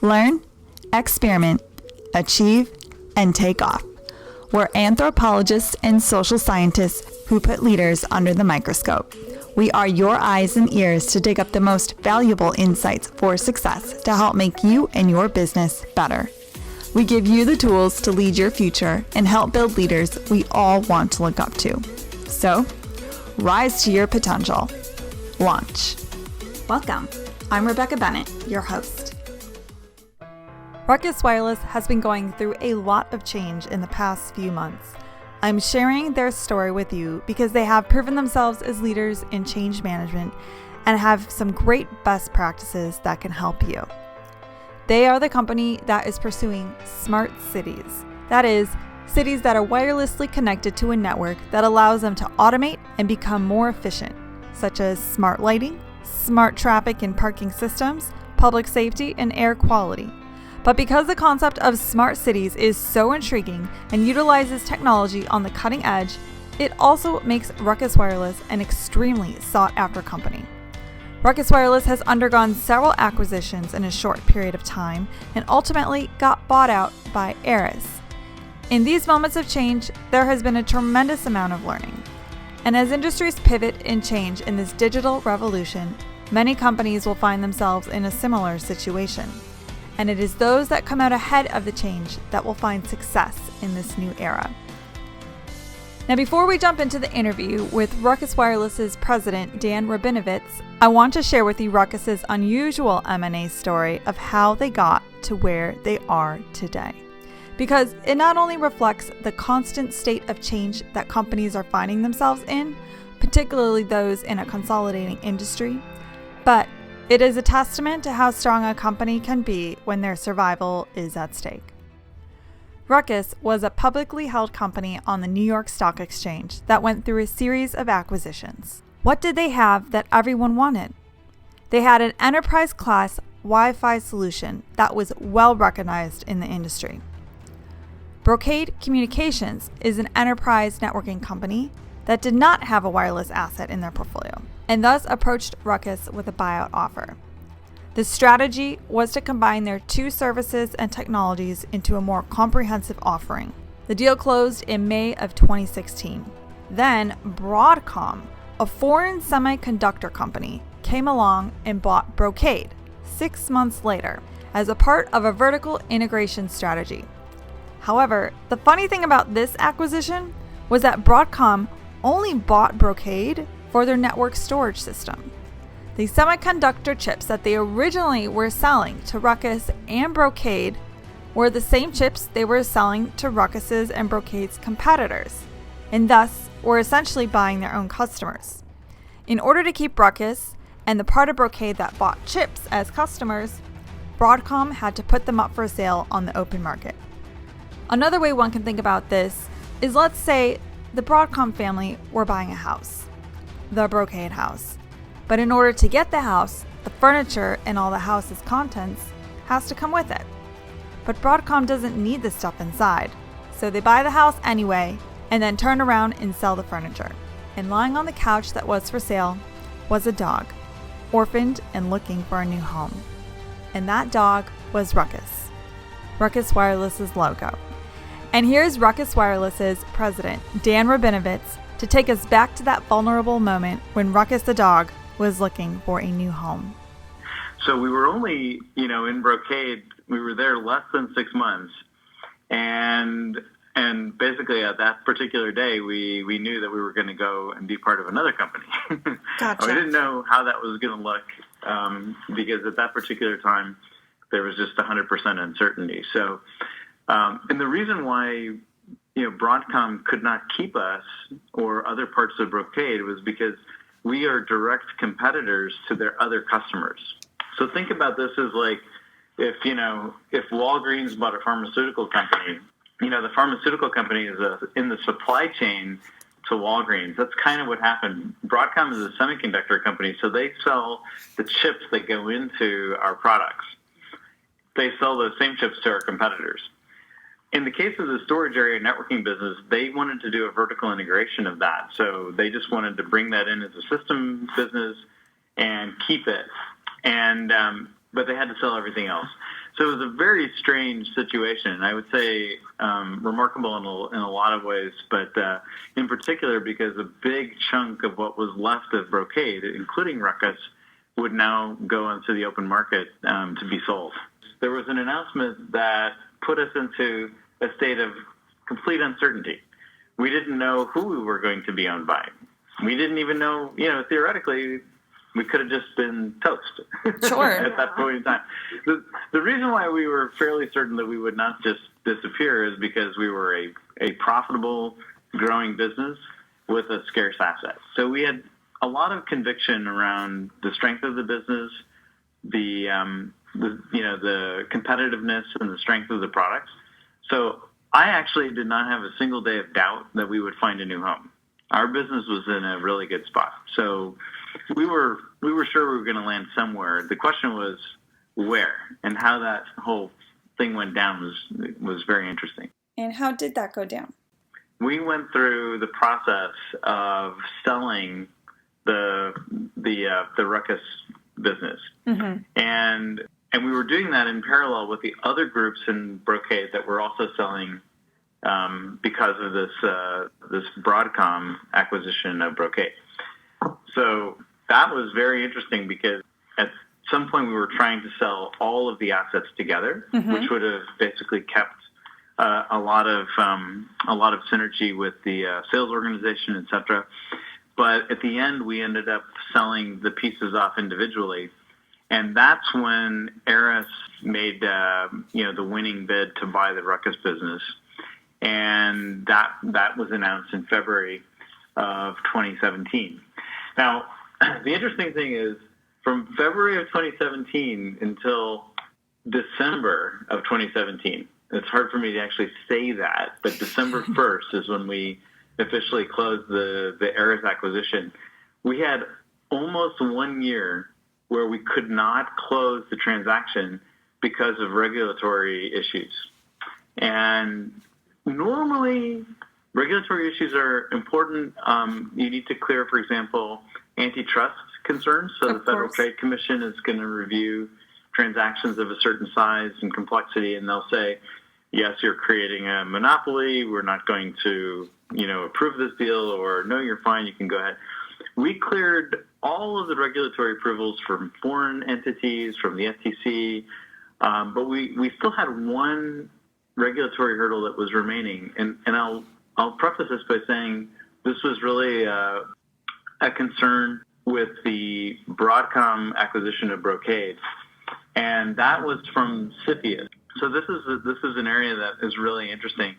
Learn, experiment, achieve, and take off. We're anthropologists and social scientists who put leaders under the microscope. We are your eyes and ears to dig up the most valuable insights for success to help make you and your business better. We give you the tools to lead your future and help build leaders we all want to look up to. So, rise to your potential. Launch. Welcome. I'm Rebecca Bennett, your host. Ruckus Wireless has been going through a lot of change in the past few months. I'm sharing their story with you because they have proven themselves as leaders in change management and have some great best practices that can help you. They are the company that is pursuing smart cities. That is, cities that are wirelessly connected to a network that allows them to automate and become more efficient, such as smart lighting, smart traffic and parking systems, public safety, and air quality. But because the concept of smart cities is so intriguing and utilizes technology on the cutting edge, it also makes Ruckus Wireless an extremely sought-after company. Ruckus Wireless has undergone several acquisitions in a short period of time and ultimately got bought out by Aris. In these moments of change, there has been a tremendous amount of learning. And as industries pivot and change in this digital revolution, many companies will find themselves in a similar situation. And it is those that come out ahead of the change that will find success in this new era. Now, before we jump into the interview with Ruckus Wireless's president, Dan Rabinovitsj, I want to share with you Ruckus's unusual M&A story of how they got to where they are today. Because it not only reflects the constant state of change that companies are finding themselves in, particularly those in a consolidating industry, but it is a testament to how strong a company can be when their survival is at stake. Ruckus was a publicly held company on the New York Stock Exchange that went through a series of acquisitions. What did they have that everyone wanted? They had an enterprise-class Wi-Fi solution that was well recognized in the industry. Brocade Communications is an enterprise networking company that did not have a wireless asset in their portfolio, and thus approached Ruckus with a buyout offer. The strategy was to combine their two services and technologies into a more comprehensive offering. The deal closed in May of 2016. Then Broadcom, a foreign semiconductor company, came along and bought Brocade 6 months later as a part of a vertical integration strategy. However, the funny thing about this acquisition was that Broadcom only bought Brocade for their network storage system. The semiconductor chips that they originally were selling to Ruckus and Brocade were the same chips they were selling to Ruckus's and Brocade's competitors, and thus were essentially buying their own customers. In order to keep Ruckus and the part of Brocade that bought chips as customers, Broadcom had to put them up for sale on the open market. Another way one can think about this is, let's say the Broadcom family were buying a house, the Brocade house. But in order to get the house, the furniture and all the house's contents has to come with it. But Broadcom doesn't need the stuff inside, so they buy the house anyway and then turn around and sell the furniture. And lying on the couch that was for sale was a dog, orphaned and looking for a new home. And that dog was Ruckus, Ruckus Wireless's logo. And here's Ruckus Wireless's president, Dan Rabinovitsj, to take us back to that vulnerable moment when Ruckus the dog was looking for a new home. So we were only, in Brocade, we were there less than 6 months. And basically at that particular day, we knew that we were going to go and be part of another company. Gotcha. We didn't know how that was going to look because at that particular time, there was just 100% uncertainty. So, and the reason why, Broadcom could not keep us or other parts of Brocade was because we are direct competitors to their other customers. So think about this as like if Walgreens bought a pharmaceutical company, the pharmaceutical company is in the supply chain to Walgreens. That's kind of what happened. Broadcom is a semiconductor company, so they sell the chips that go into our products. They sell those same chips to our competitors. In the case of the storage area networking business, they wanted to do a vertical integration of that. So they just wanted to bring that in as a system business and keep it. And but they had to sell everything else. So it was a very strange situation. I would say remarkable in a lot of ways, but in particular because a big chunk of what was left of Brocade, including Ruckus, would now go into the open market to be sold. There was an announcement that put us into a state of complete uncertainty. We didn't know who we were going to be owned by. We didn't even know, theoretically, we could have just been toast Sure. at that point in time. The reason why we were fairly certain that we would not just disappear is because we were a profitable, growing business with a scarce asset. So we had a lot of conviction around the strength of the business, the competitiveness and the strength of the products. So I actually did not have a single day of doubt that we would find a new home. Our business was in a really good spot. So we were sure we were going to land somewhere. The question was where, and how that whole thing went down was very interesting. And how did that go down? We went through the process of selling the Ruckus business, and we were doing that in parallel with the other groups in Brocade that were also selling because of this Broadcom acquisition of Brocade. So that was very interesting because at some point we were trying to sell all of the assets together, which would have basically kept a lot of synergy with the sales organization, etc. But at the end, we ended up selling the pieces off individually, and that's when Eris made the winning bid to buy the Ruckus business, and that was announced in February of 2017. Now, the interesting thing is, from February of 2017 until December of 2017, it's hard for me to actually say that, but December 1st is when we officially closed the Eris acquisition. We had almost 1 year where we could not close the transaction because of regulatory issues. And normally, regulatory issues are important. You need to clear, for example, antitrust concerns. So the Federal Trade Commission is going to review transactions of a certain size and complexity, and they'll say, yes, you're creating a monopoly. We're not going to, approve this deal, or no, you're fine. You can go ahead. We cleared all of the regulatory approvals from foreign entities, from the FTC, but we still had one regulatory hurdle that was remaining. And I'll preface this by saying this was really a concern with the Broadcom acquisition of Brocade, and that was from CFIUS. So this is an area that is really interesting.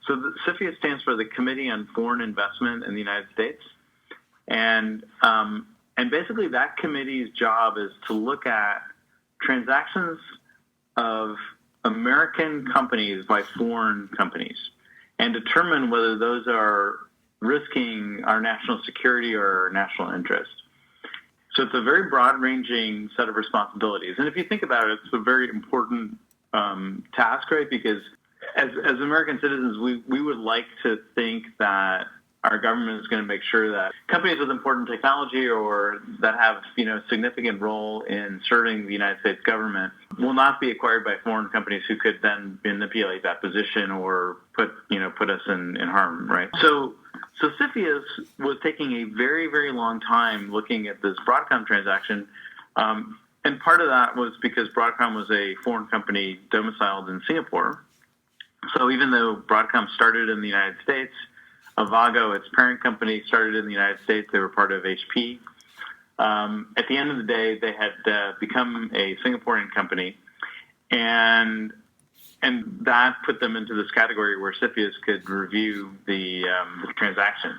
So the CFIUS stands for the Committee on Foreign Investment in the United States, and basically that committee's job is to look at transactions of American companies by foreign companies and determine whether those are risking our national security or our national interest. So it's a very broad-ranging set of responsibilities. And if you think about it, it's a very important task, right? Because as American citizens, we would like to think that our government is going to make sure that companies with important technology or that have, a significant role in serving the United States government will not be acquired by foreign companies who could then manipulate that position or put us in harm, right? So CFIUS was taking a very, very long time looking at this Broadcom transaction, and part of that was because Broadcom was a foreign company domiciled in Singapore. So even though Broadcom started in the United States, Avago, its parent company, started in the United States. They were part of HP. At the end of the day, they had become a Singaporean company, and that put them into this category where CFIUS could review the transaction.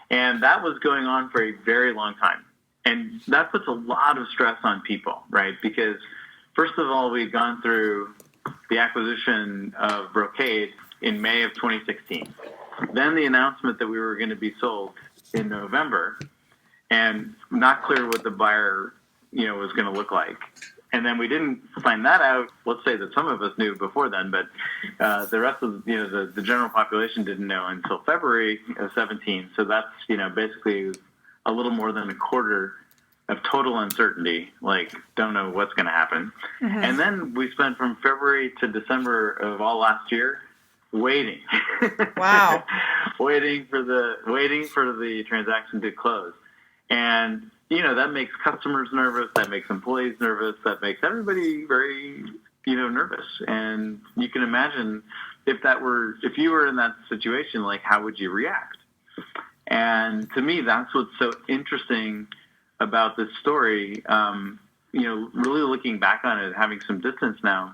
And that was going on for a very long time. And that puts a lot of stress on people, right? Because first of all, we've gone through the acquisition of Brocade in May of 2016. Then the announcement that we were going to be sold in November, and not clear what the buyer, was going to look like. And then we didn't find that out. Let's say that some of us knew before then, but the rest of the general population didn't know until February of 17. So that's basically a little more than a quarter total uncertainty, like don't know what's going to happen. And then we spent from February to December of all last year waiting. Wow. waiting for the transaction to close. And that makes customers nervous, that makes employees nervous, that makes everybody very, nervous. And you can imagine if you were in that situation, like how would you react? And to me, that's what's so interesting about this story. Really looking back on it, having some distance now,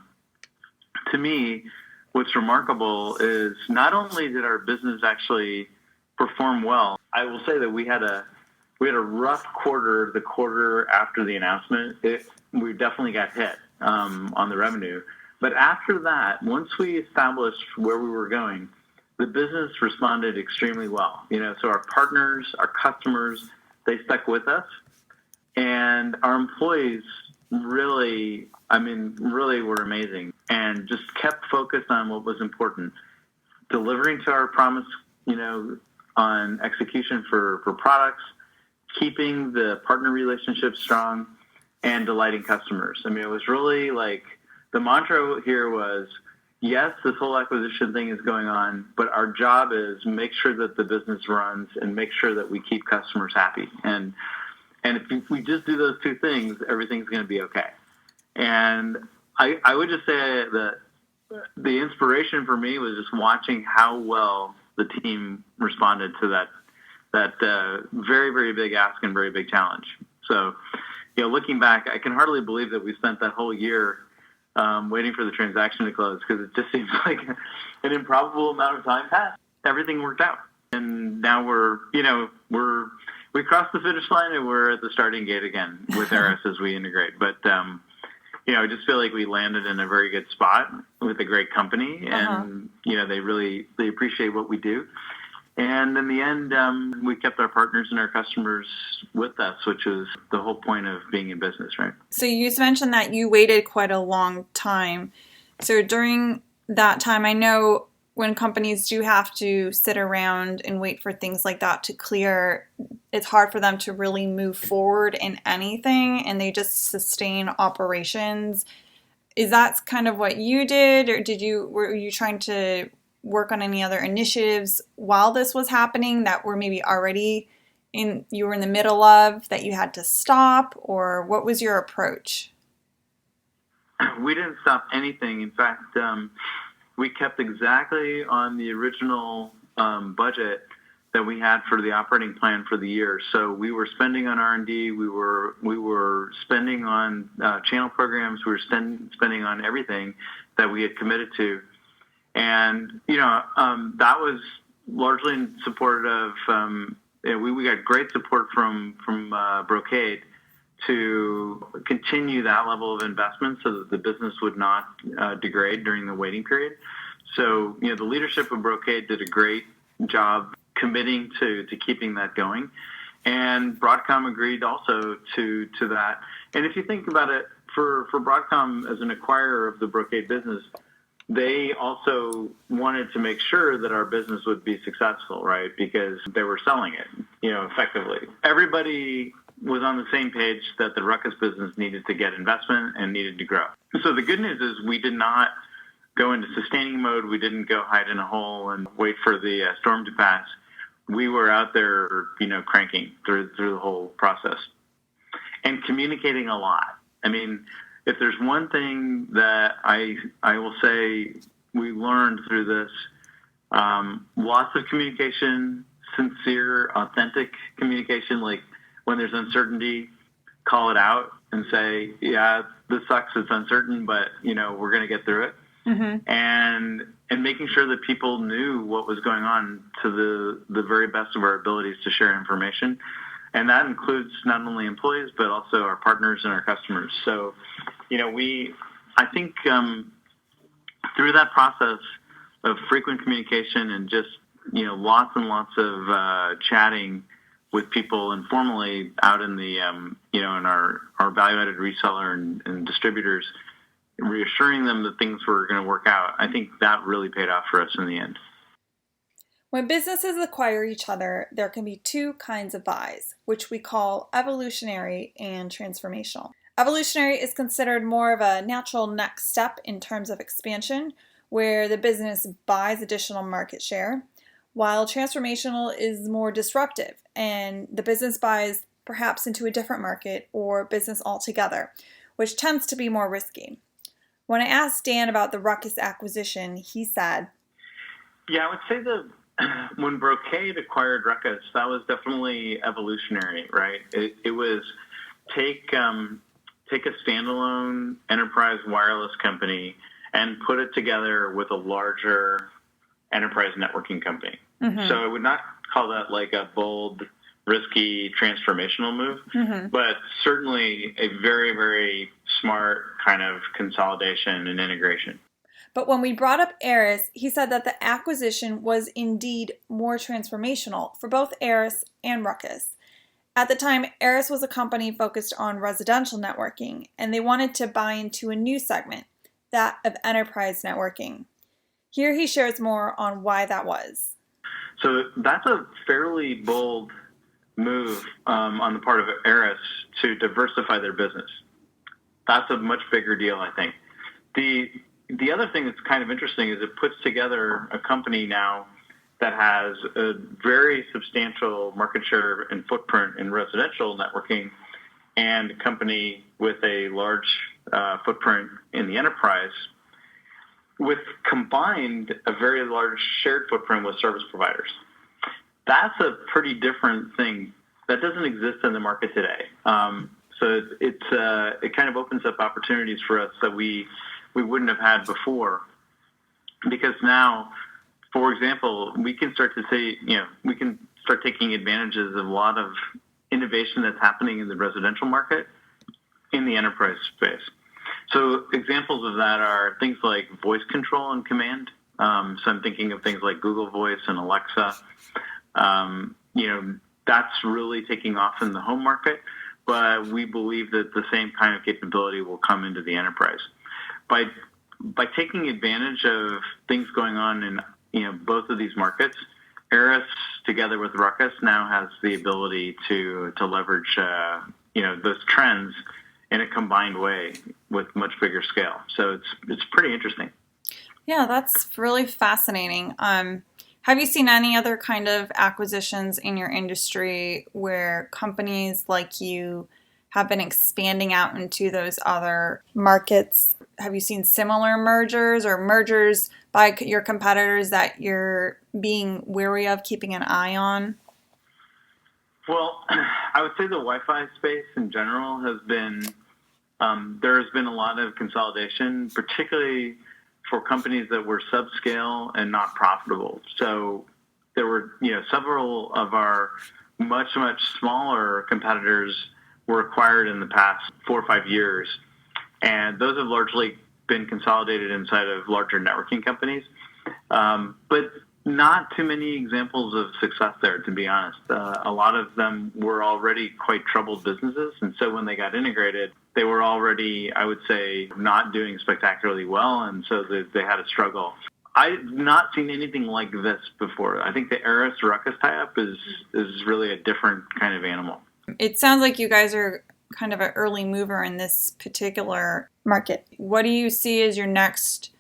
to me, what's remarkable is not only did our business actually perform well, I will say that we had a rough quarter, the quarter after the announcement. We definitely got hit on the revenue. But after that, once we established where we were going, the business responded extremely well. So our partners, our customers, they stuck with us. And our employees really were amazing and just kept focused on what was important, delivering to our promise, on execution for products, keeping the partner relationship strong, and delighting customers. It was really like the mantra here was, yes, this whole acquisition thing is going on, but our job is make sure that the business runs and make sure that we keep customers happy. And if we just do those two things, everything's going to be okay. And I would just say that the inspiration for me was just watching how well the team responded to that very, very big ask and very big challenge. So, looking back, I can hardly believe that we spent that whole year waiting for the transaction to close, because it just seems like an improbable amount of time passed. Everything worked out. And now we crossed the finish line and we're at the starting gate again with Eris as we integrate. But, I just feel like we landed in a very good spot with a great company, and, they appreciate what we do. And in the end, we kept our partners and our customers with us, which is the whole point of being in business, right? So you mentioned that you waited quite a long time. So during that time, I know when companies do have to sit around and wait for things like that to clear, it's hard for them to really move forward in anything, and they just sustain operations. Is that kind of what you did, or were you trying to work on any other initiatives while this was happening that were maybe already you were in the middle of that you had to stop, or what was your approach? We didn't stop anything. In fact, we kept exactly on the original budget that we had for the operating plan for the year. So we were spending on R&D. We were spending on channel programs. We were spending on everything that we had committed to. And, that was largely in support of, we got great support from Brocade to continue that level of investment so that the business would not degrade during the waiting period. So, the leadership of Brocade did a great job committing to keeping that going. And Broadcom agreed also to that. And if you think about it, for Broadcom as an acquirer of the Brocade business, they also wanted to make sure that our business would be successful, right? Because they were selling it, effectively. Everybody was on the same page that the Ruckus business needed to get investment and needed to grow. So the good news is we did not go into sustaining mode. We didn't go hide in a hole and wait for the storm to pass. We were out there, cranking through the whole process and communicating a lot. If there's one thing that I will say we learned through this, lots of communication, sincere, authentic communication. Like when there's uncertainty, call it out and say, yeah, this sucks, it's uncertain, but we're going to get through it. Mm-hmm. And making sure that people knew what was going on to the very best of our abilities to share information. And that includes not only employees, but also our partners and our customers. So, I think through that process of frequent communication and just, lots and lots of chatting with people informally out in the, in our value-added reseller and distributors, reassuring them that things were going to work out, I think that really paid off for us in the end. When businesses acquire each other, there can be two kinds of buys, which we call evolutionary and transformational. Evolutionary is considered more of a natural next step in terms of expansion, where the business buys additional market share, while transformational is more disruptive and the business buys perhaps into a different market or business altogether, which tends to be more risky. When I asked Dan about the Ruckus acquisition, he said, Yeah, I would say that when Brocade acquired Ruckus, that was definitely evolutionary, right? It was take a standalone enterprise wireless company and put it together with a larger enterprise networking company. Mm-hmm. So I would not call that like a bold, risky, transformational move, but certainly a very, very smart kind of consolidation and integration. But when we brought up Aris, he said that the acquisition was indeed more transformational for both Aris and Ruckus. At the time, Aris was a company focused on residential networking, and they wanted to buy into a new segment, that of enterprise networking. Here he shares more on why that was. So that's a fairly bold move on the part of Aris to diversify their business. That's a much bigger deal, I think. The other thing that's kind of interesting is it puts together a company now that has a very substantial market share and footprint in residential networking and a company with a large footprint in the enterprise with combined a very large shared footprint with service providers. That's a pretty different thing. That doesn't exist in the market today. So it kind of opens up opportunities for us that we wouldn't have had before. Because now, for example, we can start to say, we can start taking advantages of a lot of innovation that's happening in the residential market in the enterprise space. So examples of that are things like voice control and command. So I'm thinking of things like Google Voice and Alexa. That's really taking off in the home market, but we believe that the same kind of capability will come into the enterprise. By taking advantage of things going on in both of these markets, Aris together with Ruckus now has the ability to leverage those trends in a combined way with much bigger scale. So it's pretty interesting. Yeah, that's really fascinating. Have you seen any other kind of acquisitions in your industry where companies like you have been expanding out into those other markets? Have you seen similar mergers or mergers by your competitors that you're being wary of, keeping an eye on? Well, I would say the Wi-Fi space in general has been, there has been a lot of consolidation, particularly for companies that were subscale and not profitable. So there were, several of our much, much smaller competitors were acquired in the past 4 or 5 years. And those have largely been consolidated inside of larger networking companies. But not too many examples of success there, to be honest. A lot of them were already quite troubled businesses. And so when they got integrated, they were already, I would say, not doing spectacularly well. And so they had a struggle. I've not seen anything like this before. I think the Aris-Ruckus tie-up is really a different kind of animal. It sounds like you guys are kind of an early mover in this particular market. What do you see as your next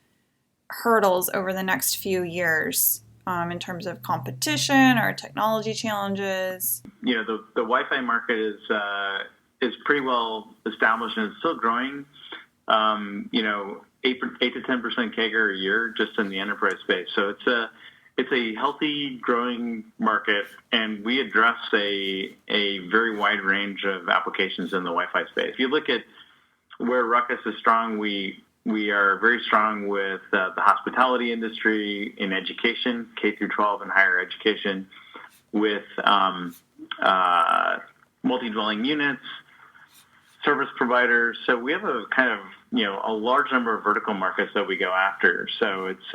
hurdles over the next few years in terms of competition or technology challenges? The Wi-Fi market is pretty well established and it's still growing. 8 to 10% CAGR a year just in the enterprise space. So it's a healthy, growing market, and we address a very wide range of applications in the Wi-Fi space. If you look at where Ruckus is strong, we are very strong with the hospitality industry, in education, K through 12 and higher education, with multi-dwelling units, service providers. So we have a kind of, a large number of vertical markets that we go after. So it's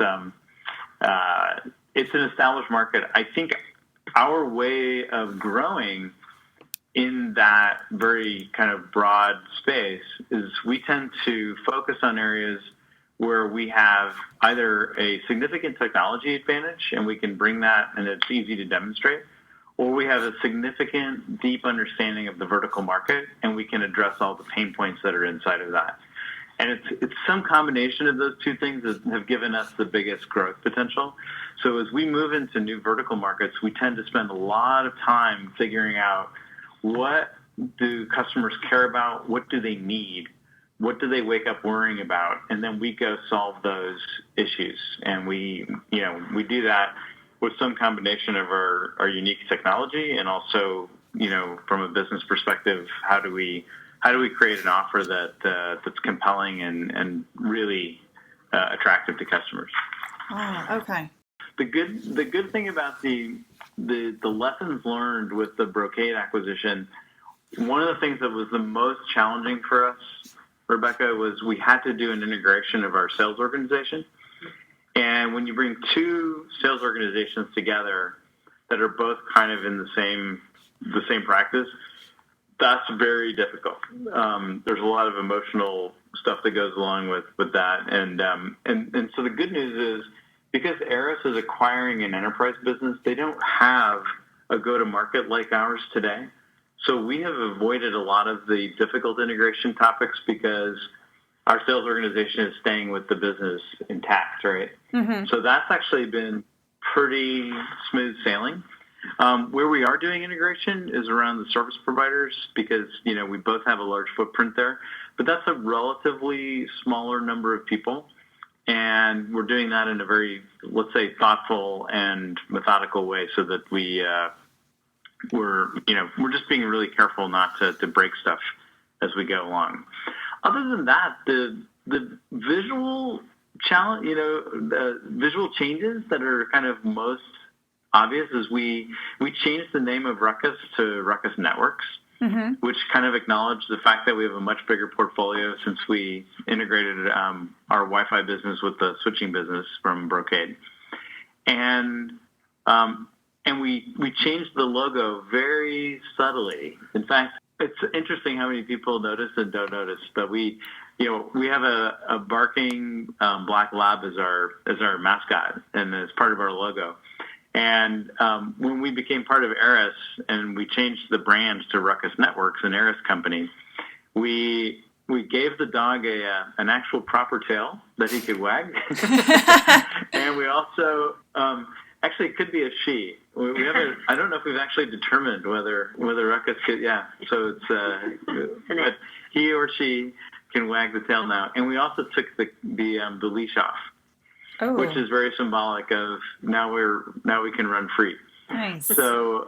an established market. I think our way of growing in that very kind of broad space is we tend to focus on areas where we have either a significant technology advantage and we can bring that and it's easy to demonstrate, or we have a significant deep understanding of the vertical market and we can address all the pain points that are inside of that. And it's some combination of those two things that have given us the biggest growth potential. So as we move into new vertical markets, we tend to spend a lot of time figuring out what do customers care about, what do they need, what do they wake up worrying about, and then we go solve those issues. And we do that with some combination of our unique technology and also, from a business perspective, how do we create an offer that's compelling and really attractive to customers? Oh, okay. The good thing about the lessons learned with the Brocade acquisition, one of the things that was the most challenging for us, Rebecca, was we had to do an integration of our sales organization. And when you bring two sales organizations together that are both kind of in the same practice, that's very difficult. There's a lot of emotional stuff that goes along with that. And so the good news is, because Eris is acquiring an enterprise business, they don't have a go-to-market like ours today. So we have avoided a lot of the difficult integration topics because our sales organization is staying with the business intact, right? Mm-hmm. So that's actually been pretty smooth sailing. Where we are doing integration is around the service providers because, we both have a large footprint there. But that's a relatively smaller number of people. And we're doing that in a very, let's say, thoughtful and methodical way so that we're just being really careful not to break stuff as we go along. Other than that, the visual challenge, the visual changes that are kind of most obvious is we changed the name of Ruckus to Ruckus Networks, mm-hmm. which kind of acknowledged the fact that we have a much bigger portfolio since we integrated our Wi-Fi business with the switching business from Brocade. And we changed the logo very subtly. In fact, it's interesting how many people notice and don't notice, but we have a barking black lab as our mascot and as part of our logo. And when we became part of Eris and we changed the brand to Ruckus Networks, an Eris company, we gave the dog an actual proper tail that he could wag. And we also, actually it could be a she. We haven't, I don't know if we've actually determined whether Ruckus could, yeah. So it's, but he or she can wag the tail now. And we also took the leash off. Oh. Which is very symbolic of now we can run free. Nice. So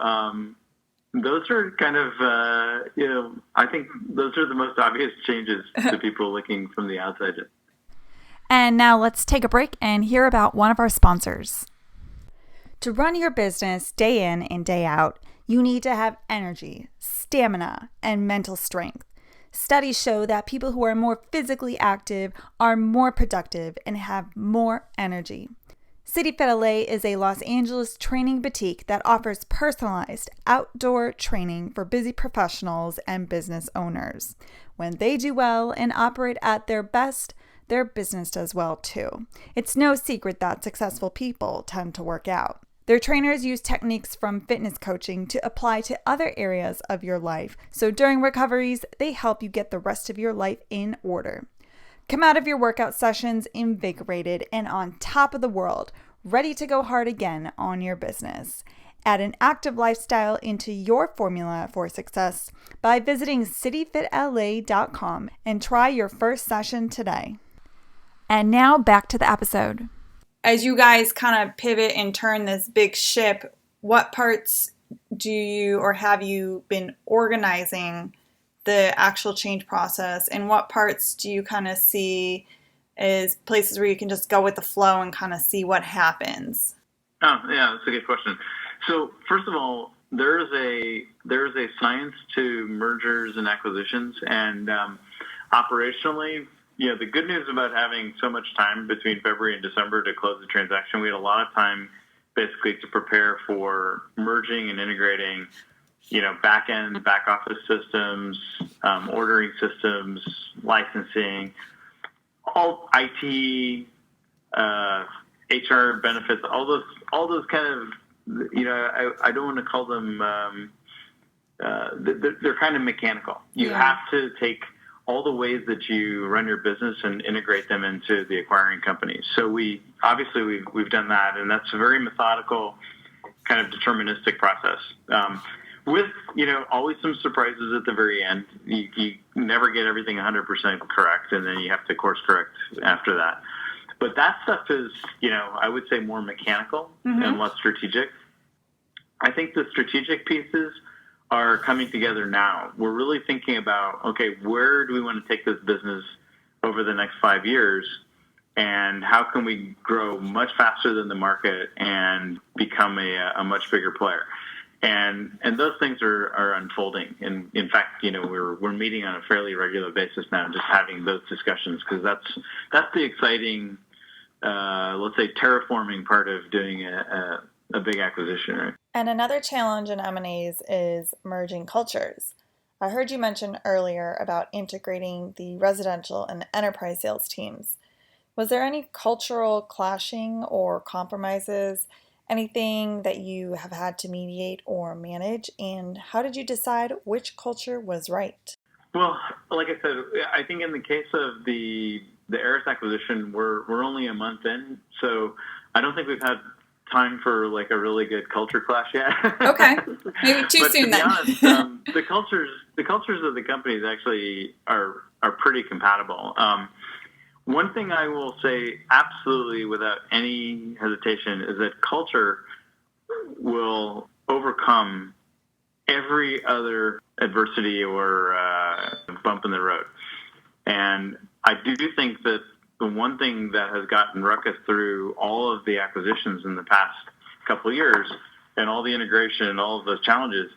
those are kind of I think those are the most obvious changes to people looking from the outside. And now let's take a break and hear about one of our sponsors. To run your business day in and day out, you need to have energy, stamina, and mental strength. Studies show that people who are more physically active are more productive and have more energy. CityFit LA is a Los Angeles training boutique that offers personalized outdoor training for busy professionals and business owners. When they do well and operate at their best, their business does well too. It's no secret that successful people tend to work out. Their trainers use techniques from fitness coaching to apply to other areas of your life. So during recoveries, they help you get the rest of your life in order. Come out of your workout sessions invigorated and on top of the world, ready to go hard again on your business. Add an active lifestyle into your formula for success by visiting cityfitla.com and try your first session today. And now back to the episode. As you guys kind of pivot and turn this big ship, what parts do you or have you been organizing the actual change process, and what parts do you kind of see as places where you can just go with the flow and kind of see what happens? Oh, yeah, that's a good question. So first of all, there is a science to mergers and acquisitions, and operationally, the good news about having so much time between February and December to close the transaction, we had a lot of time basically to prepare for merging and integrating, back-end, back-office systems, ordering systems, licensing, all IT, HR benefits, all those kind of, I don't want to call them, they're kind of mechanical. You have to take all the ways that you run your business and integrate them into the acquiring companies. So we've done that, and that's a very methodical, kind of deterministic process. With, always some surprises at the very end. You never get everything 100% correct, and then you have to course correct after that. But that stuff is, I would say more mechanical and less strategic. I think the strategic pieces are coming together now. We're really thinking about, okay, where do we want to take this business over the next 5 years? And how can we grow much faster than the market and become a much bigger player? And those things are unfolding. And in fact, we're meeting on a fairly regular basis now, just having those discussions, because that's the exciting, let's say, terraforming part of doing a big acquisition, right? And another challenge in M&As is merging cultures. I heard you mention earlier about integrating the residential and enterprise sales teams. Was there any cultural clashing or compromises? Anything that you have had to mediate or manage? And how did you decide which culture was right? Well, like I said, I think in the case of the Eris acquisition, we're only a month in, so I don't think we've had time for like a really good culture clash yet. Okay, maybe too soon then. To be honest, the cultures of the companies actually are pretty compatible. One thing I will say absolutely without any hesitation is that culture will overcome every other adversity or bump in the road. And I do think that the one thing that has gotten Ruckus through all of the acquisitions in the past couple of years and all the integration and all of those challenges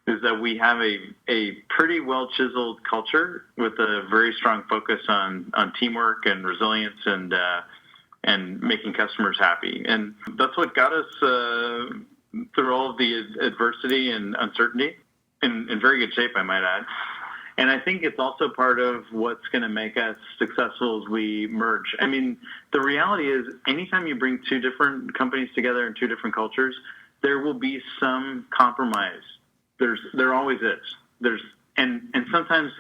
is that we have a pretty well chiseled culture with a very strong focus on teamwork and resilience and making customers happy. And that's what got us through all of the adversity and uncertainty in very good shape, I might add. And I think it's also part of what's going to make us successful as we merge. I mean, the reality is anytime you bring two different companies together and two different cultures, there will be some compromise. There always is. And sometimes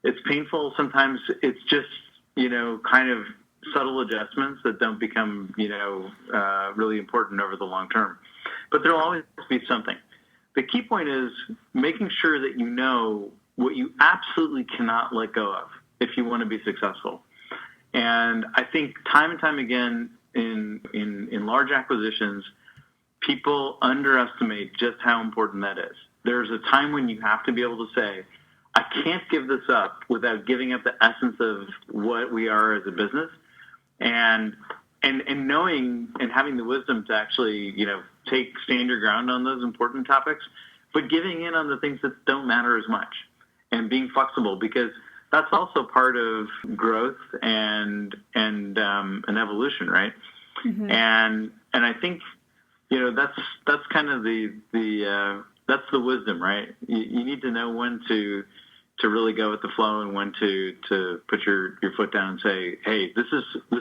it's painful. Sometimes it's just, kind of subtle adjustments that don't become, really important over the long term. But there'll always be something. The key point is making sure that you know what you absolutely cannot let go of if you want to be successful. And I think time and time again in large acquisitions, people underestimate just how important that is. There's a time when you have to be able to say, I can't give this up without giving up the essence of what we are as a business, and knowing and having the wisdom to actually, stand your ground on those important topics, but giving in on the things that don't matter as much and being flexible, because that's also part of growth and an evolution, right? Mm-hmm. And I think, that's kind of that's the wisdom, right? You need to know when to really go with the flow and when to put your foot down and say, hey, this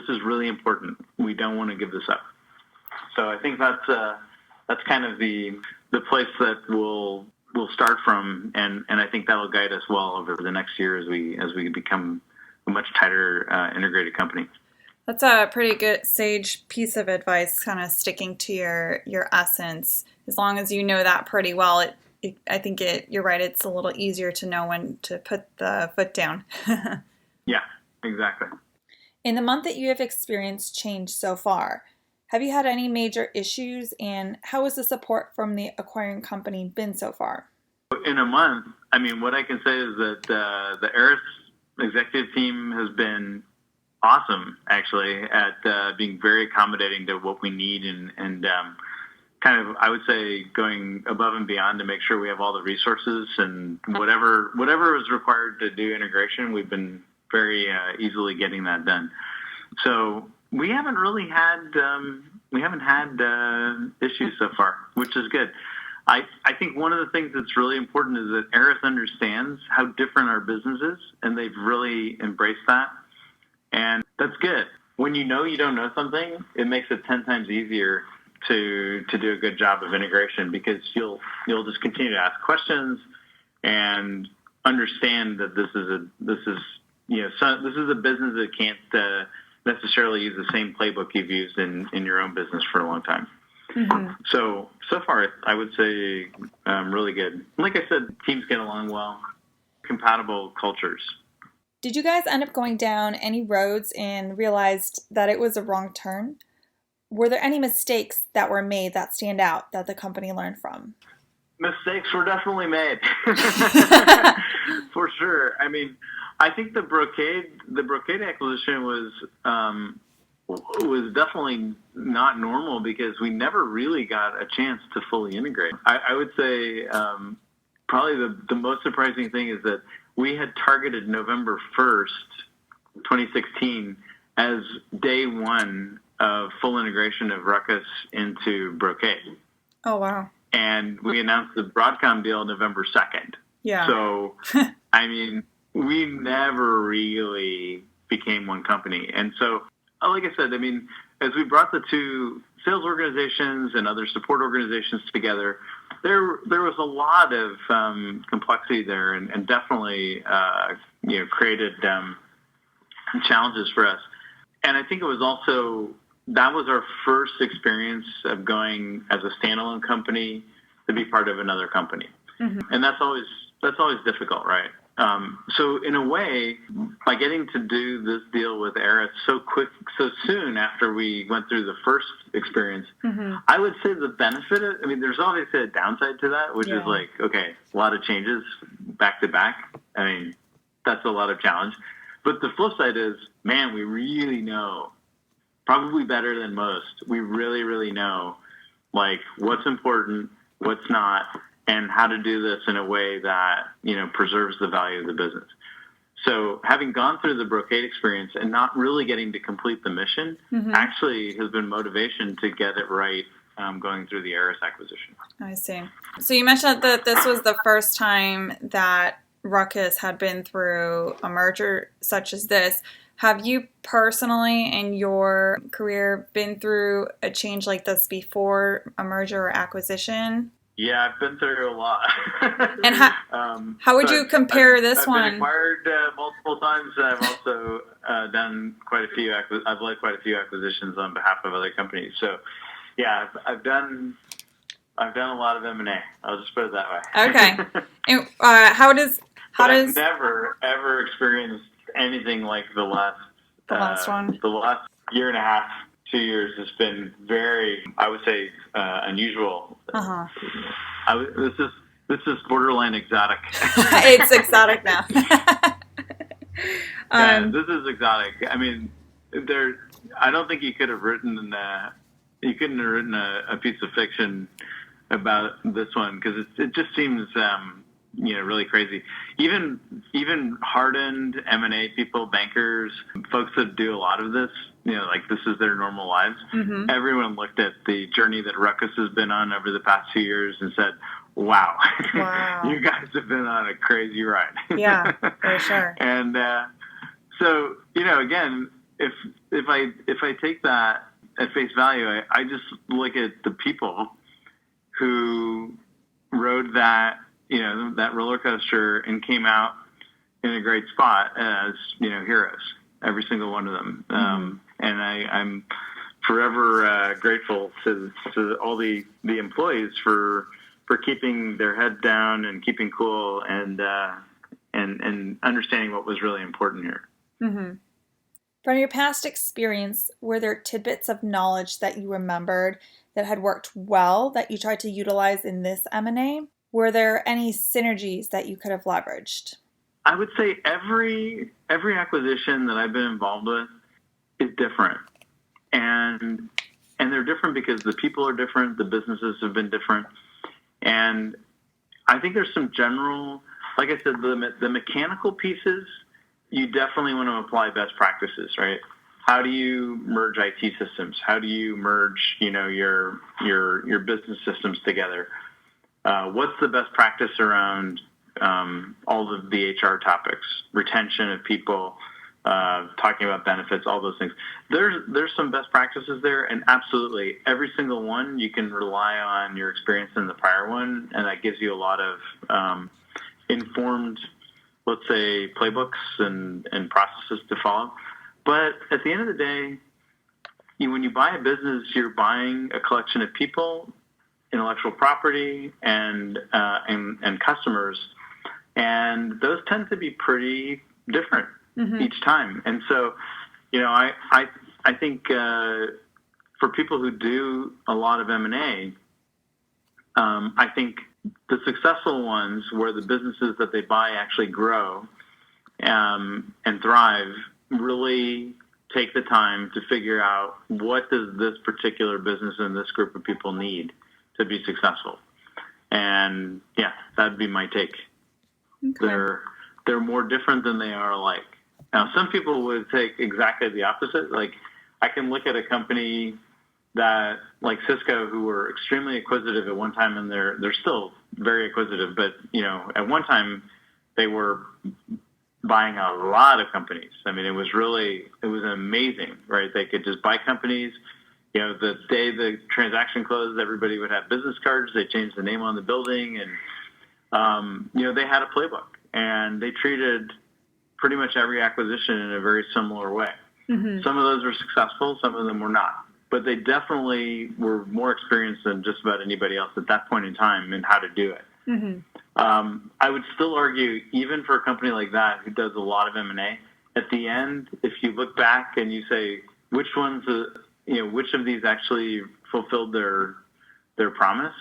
is really important. We don't want to give this up. So I think that's kind of the place that we'll start from, and I think that'll guide us well over the next year as we become a much tighter integrated company. That's a pretty good sage piece of advice, kind of sticking to your essence. As long as you know that pretty well, I think you're right. It's a little easier to know when to put the foot down. Yeah, exactly. In the month that you have experienced change so far, have you had any major issues, and how has the support from the acquiring company been so far? In a month, I mean, what I can say is that the Eris executive team has been awesome, actually, at being very accommodating to what we need and kind of, I would say, going above and beyond to make sure we have all the resources and whatever is required to do integration. We've been very easily getting that done. So we haven't really had issues so far, which is good. I think one of the things that's really important is that Eris understands how different our business is, and they've really embraced that. And that's good. When you know you don't know something, it makes it 10 times easier to do a good job of integration, because you'll just continue to ask questions and understand that this is a business that can't necessarily use the same playbook you've used in your own business for a long time. Mm-hmm. So far, I would say really good. Like I said, teams get along well, compatible cultures. Did you guys end up going down any roads and realized that it was a wrong turn? Were there any mistakes that were made that stand out that the company learned from? Mistakes were definitely made. For sure. I mean, I think the Brocade acquisition was definitely not normal, because we never really got a chance to fully integrate. I would say probably the most surprising thing is that we had targeted November 1st, 2016 as day one of full integration of Ruckus into Brocade. Oh, wow. And we announced the Broadcom deal November 2nd. Yeah. So, I mean, we never really became one company. And so, like I said, I mean, as we brought the two sales organizations and other support organizations together, there was a lot of complexity there, and definitely created challenges for us. And I think it was also, that was our first experience of going as a standalone company to be part of another company. Mm-hmm. And that's always difficult, right? So in a way, by getting to do this deal with Aris so soon after we went through the first experience, mm-hmm. I would say the benefit there's obviously a downside to that, which is like, okay, a lot of changes back to back. I mean, that's a lot of challenge. But the flip side is, man, we really know, probably better than most, we really, really know, like, what's important, what's not, and how to do this in a way that, preserves the value of the business. So having gone through the Brocade experience and not really getting to complete the mission, mm-hmm. actually has been motivation to get it right going through the Aris acquisition. I see. So you mentioned that this was the first time that Ruckus had been through a merger such as this. Have you personally in your career been through a change like this before, a merger or acquisition? Yeah, I've been through a lot. And how would you compare this one? I've been acquired multiple times. I've also done quite a few. I've led quite a few acquisitions on behalf of other companies. So, yeah, I've done a lot of M&A. I'll just put it that way. Okay. And I've never ever experienced anything like the last one. The last year and a half. 2 years has been very, I would say, unusual. Uh-huh. This is borderline exotic. It's exotic now. This is exotic. I mean, I don't think you couldn't have written a piece of fiction about this one, because it just seems really crazy. Even hardened M&A people, bankers, folks that do a lot of this, like this is their normal lives. Mm-hmm. Everyone looked at the journey that Ruckus has been on over the past 2 years and said, wow. You guys have been on a crazy ride. Yeah, for sure. And so, again, if I take that at face value, I just look at the people who rode that roller coaster and came out in a great spot as, heroes, every single one of them. Mm-hmm. And I'm forever grateful to all the employees for keeping their head down and keeping cool and understanding what was really important here. Mm-hmm. From your past experience, were there tidbits of knowledge that you remembered that had worked well that you tried to utilize in this M&A? Were there any synergies that you could have leveraged? I would say every acquisition that I've been involved with is different. And they're different because the people are different, the businesses have been different. And I think there's some general, like I said, the mechanical pieces, you definitely want to apply best practices, right? How do you merge IT systems? How do you merge, your business systems together? What's the best practice around all of the HR topics, retention of people, talking about benefits, all those things. There's some best practices there, and absolutely every single one you can rely on your experience in the prior one, and that gives you a lot of informed, let's say, playbooks and processes to follow. But at the end of the day, when you buy a business, you're buying a collection of people, intellectual property, and customers, and those tend to be pretty different each time. And so, I think for people who do a lot of M&A, I think the successful ones, where the businesses that they buy actually grow and thrive, really take the time to figure out what does this particular business and this group of people need to be successful. And yeah, that'd be my take. Okay. They're more different than they are alike. Now, some people would take exactly the opposite. Like, I can look at a company that, like Cisco, who were extremely acquisitive at one time, and they're still very acquisitive, but at one time they were buying a lot of companies. I mean, it was amazing, right? They could just buy companies. The day the transaction closed, everybody would have business cards. They changed the name on the building, and they had a playbook, and they treated pretty much every acquisition in a very similar way. Mm-hmm. Some of those were successful, some of them were not, but they definitely were more experienced than just about anybody else at that point in time in how to do it. Mm-hmm. I would still argue, even for a company like that who does a lot of M&A, at the end, if you look back and you say which ones, which of these actually fulfilled their promise,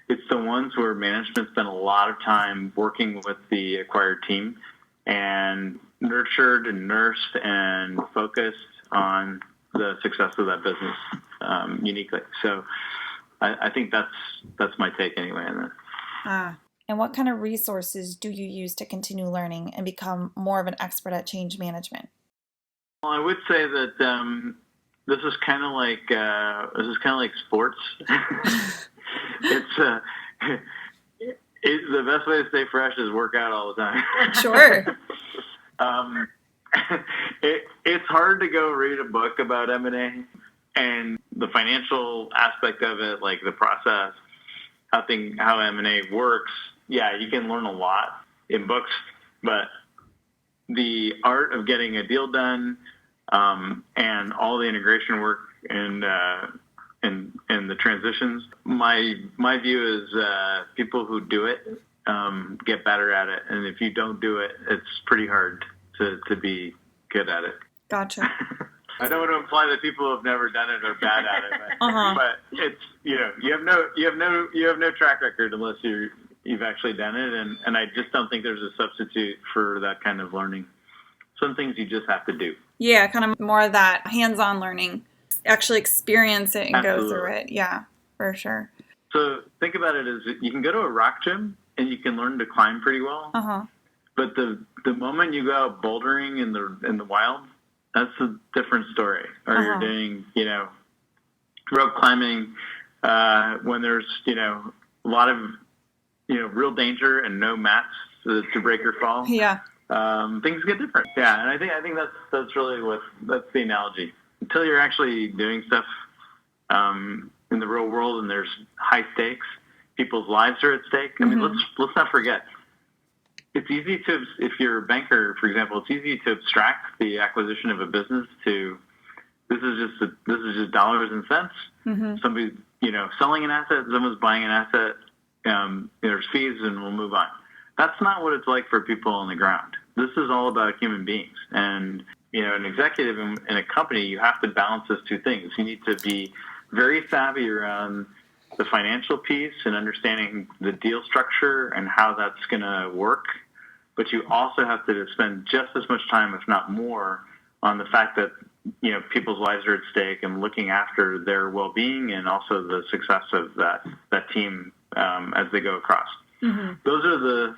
it's the ones where management spent a lot of time working with the acquired team and nurtured and nursed and focused on the success of that business uniquely. So I think that's my take anyway on that. And what kind of resources do you use to continue learning and become more of an expert at change management? Well, I would say that this is kind of like sports. The best way to stay fresh is work out all the time. Sure. It's hard to go read a book about M&A and the financial aspect of it, like the process, how M&A works. Yeah, you can learn a lot in books, but the art of getting a deal done and all the integration work and the transitions, my view is people who do it get better at it, and if you don't do it, it's pretty hard to be good at it. Gotcha. I don't want to imply that people who have never done it are bad at it, but it's you have no track record unless you've actually done it, and I just don't think there's a substitute for that kind of learning. Some things you just have to do. Yeah, kind of more of that hands-on learning. Actually experience it and Absolutely. Go through it. Yeah, for sure. So think about it as you can go to a rock gym and you can learn to climb pretty well. Uh-huh. But the moment you go out bouldering in the wild, that's a different story. Or you're doing, rope climbing when there's, a lot of, real danger and no mats to break or fall. Yeah. Things get different. Yeah, and I think that's really that's the analogy. Until you're actually doing stuff in the real world and there's high stakes, people's lives are at stake. I mean, let's not forget. It's easy to, if you're a banker, for example, it's easy to abstract the acquisition of a business to this is just dollars and cents. Mm-hmm. Somebody, selling an asset, someone's buying an asset. There's fees, and we'll move on. That's not what it's like for people on the ground. This is all about human beings, and an executive in a company, you have to balance those two things. You need to be very savvy around the financial piece and understanding the deal structure and how that's going to work. But you also have to spend just as much time, if not more, on the fact that, people's lives are at stake and looking after their well-being and also the success of that team as they go across. Mm-hmm. Those are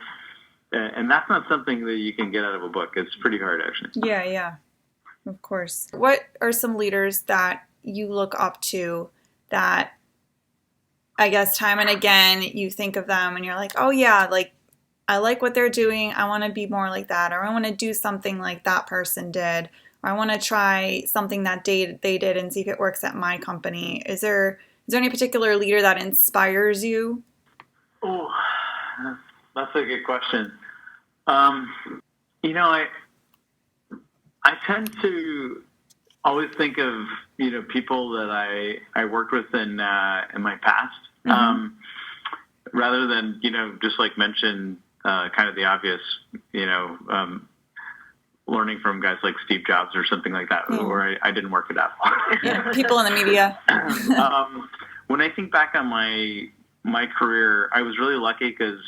and that's not something that you can get out of a book. It's pretty hard, actually. Yeah, of course. What are some leaders that you look up to that, I guess, time and again, you think of them and you're like, oh yeah, like I like what they're doing. I want to be more like that, or I want to do something like that person did, or I want to try something that they did and see if it works at my company. Is there any particular leader that inspires you? Oh, that's a good question. I tend to always think of people that I worked with in my past, rather than just like mention kind of the obvious, learning from guys like Steve Jobs or something like that, where I didn't work at Apple. People in the media. When I think back on my career, I was really lucky because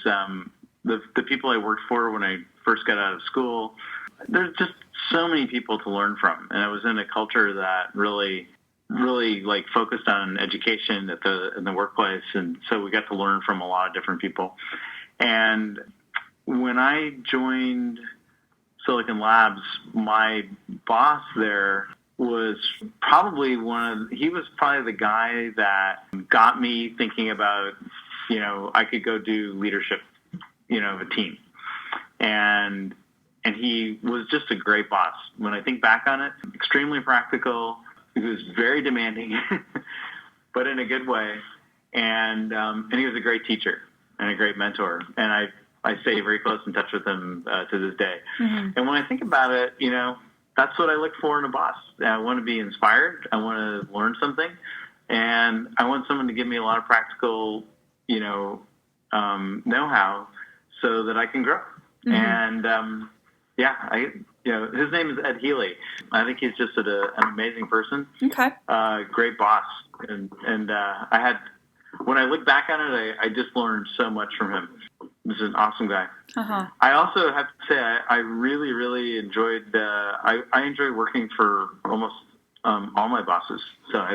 the people I worked for when I first got out of school, there's just so many people to learn from, and I was in a culture that really like focused on education in the workplace, and so we got to learn from a lot of different people. And when I joined Silicon Labs, my boss there was probably he was probably the guy that got me thinking about, I could go do leadership, of a team. And he was just a great boss. When I think back on it, extremely practical. He was very demanding, but in a good way. And he was a great teacher and a great mentor. And I stay very close in touch with him to this day. Mm-hmm. And when I think about it, that's what I look for in a boss. I want to be inspired. I want to learn something. And I want someone to give me a lot of practical, know-how so that I can grow. Mm-hmm. And, his name is Ed Healy. I think he's just an amazing person. Okay. Great boss. And when I look back on it, I just learned so much from him. He's an awesome guy. Uh-huh. I also have to say I really, really enjoyed. I enjoyed working for almost all my bosses. So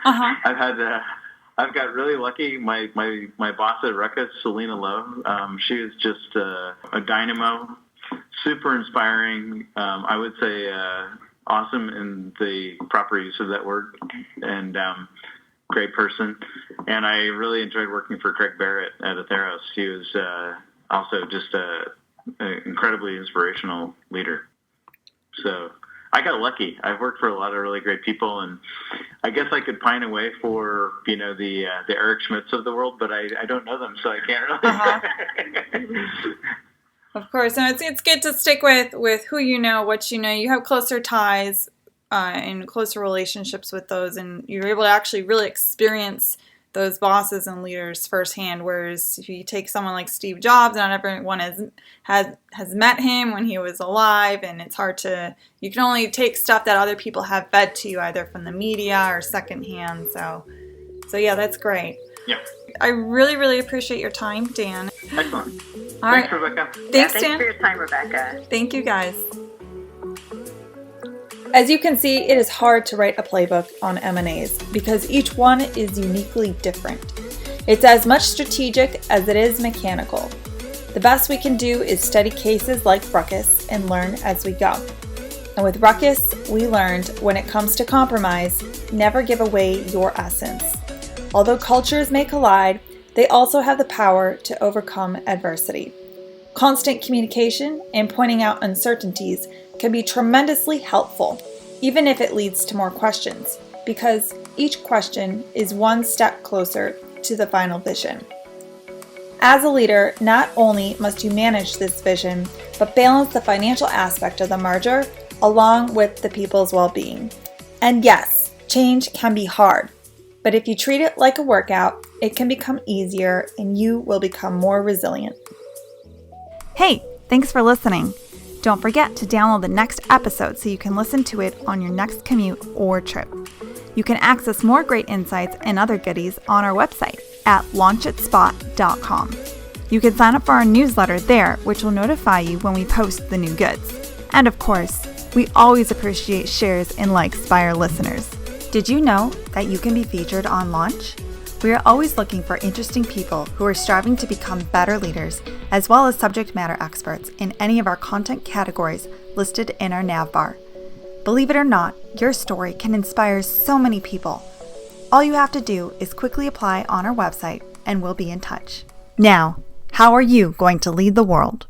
I've got really lucky. My boss at Ruckus, Selena Lowe. She is just a dynamo, super inspiring. I would say awesome in the proper use of that word, and great person. And I really enjoyed working for Craig Barrett at Atheros. He was also just an incredibly inspirational leader. So I got lucky. I've worked for a lot of really great people, and I guess I could pine away for the Eric Schmidts of the world, but I don't know them, so I can't really. Of course, and it's good to stick with who you know, what you know. You have closer ties and closer relationships with those, and you're able to actually really experience those bosses and leaders firsthand. Whereas if you take someone like Steve Jobs, not everyone has met him when he was alive, and it's hard to. You can only take stuff that other people have fed to you, either from the media or secondhand. So yeah, that's great. Yeah. I really, really appreciate your time, Dan. Excellent. All Thanks, right. Rebecca. Thanks, Dan. Thanks for your time, Rebecca. Thank you, guys. As you can see, it is hard to write a playbook on M&As because each one is uniquely different. It's as much strategic as it is mechanical. The best we can do is study cases like Ruckus and learn as we go. And with Ruckus, we learned when it comes to compromise, never give away your essence. Although cultures may collide, they also have the power to overcome adversity. Constant communication and pointing out uncertainties can be tremendously helpful, even if it leads to more questions, because each question is one step closer to the final vision. As a leader, not only must you manage this vision, but balance the financial aspect of the merger along with the people's well-being. And yes, change can be hard, but if you treat it like a workout, it can become easier and you will become more resilient. Hey, thanks for listening. Don't forget to download the next episode so you can listen to it on your next commute or trip. You can access more great insights and other goodies on our website at launchitspot.com. You can sign up for our newsletter there, which will notify you when we post the new goods. And of course, we always appreciate shares and likes by our listeners. Did you know that you can be featured on Launch? We are always looking for interesting people who are striving to become better leaders, as well as subject matter experts in any of our content categories listed in our nav bar. Believe it or not, your story can inspire so many people. All you have to do is quickly apply on our website and we'll be in touch. Now, How are you going to lead the world?